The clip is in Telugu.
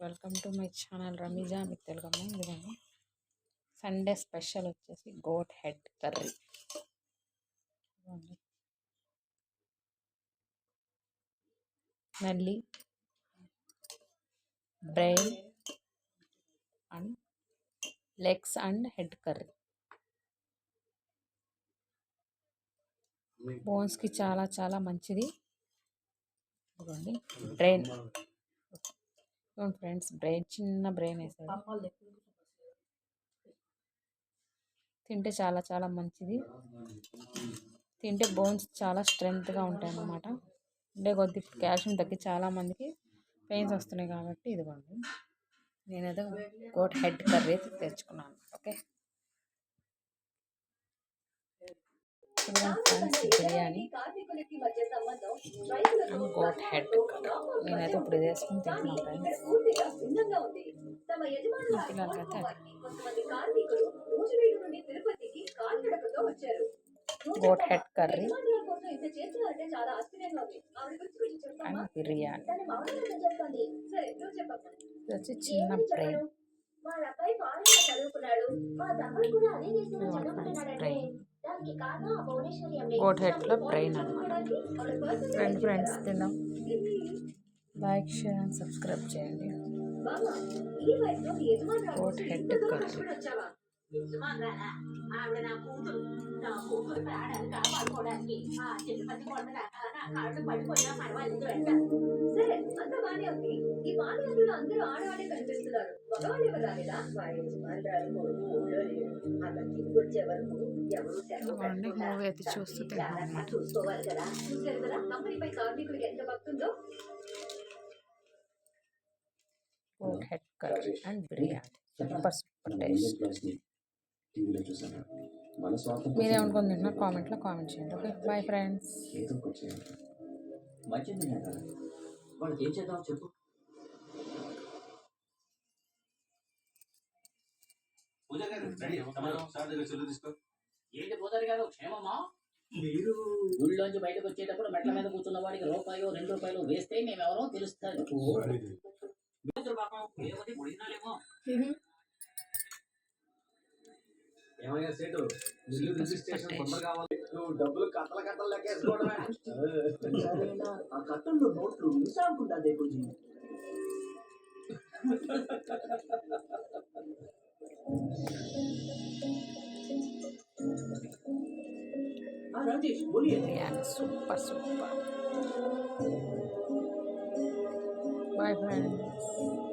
Welcome to my channel Rameeza మీకు తెలుగమ్మ. ఇదిగోండి సండే స్పెషల్ వచ్చేసి గోట్ హెడ్ కర్రీ. నల్లి, brain and legs and head curry. బోన్స్కి చాలా చాలా మంచిది. ఇదిగోండి బ్రెయిన్ ఫ్రెండ్స్, బ్రెయిన్ చిన్న బ్రెయిన్ వేసాడు. తింటే చాలా చాలా మంచిది. తింటే బోన్స్ చాలా స్ట్రెంగ్త్గా ఉంటాయి అన్నమాట. ఉండే కొద్ది కాల్షియం తగ్గి చాలామందికి పెయిన్స్ వస్తున్నాయి కాబట్టి ఇదిగోండి నేనేదో గోట్ హెడ్ కర్రీ తెచ్చుకున్నాను. Okay friends, biryani goat head curry నేనైతే ఇప్పుడు ఇది వేసుకుని తింటున్నాను ఫ్రెండ్స్. పిల్లలకైతే goat head curry and biryani. ఇది వచ్చి చిన్న బ్రెయిన్. గోట్ హెడ్లో బ్రెయిన్ అన్నమాట. ఫ్రెండ్స్ తిందాం. లైక్, షేర్ అండ్ సబ్స్క్రైబ్ చేయండి. Goat head curry. మూవీ అయితే చూస్తూ తిన్నాం. Goat head curry and biryani super super taste. మీరేమనుకుని తింటున్నారు కామెంట్లో కామెంట్ చేయండి. Okay bye friends. ఏంటి పోతారు గారు క్షేమమా? మీరు ఊళ్ళోంచి బయటకు వచ్చేటప్పుడు మెట్ల మీద కూర్చున్న వాడికి రూపాయో 2 రూపాయలు వేస్తే మేమెవరో తెలుస్తారు. ఏమయ్యా సేటు, స్టేషన్ తొందర కావాలి. నువ్వు డబ్బులు కట్టలు కట్టలు లెక్కేసుకోవడమే. ఆ కట్టల్లో నోట్లు మిస్ అనుకుంటా దేకుజీ. Rajesh biryani super super. Bye friends.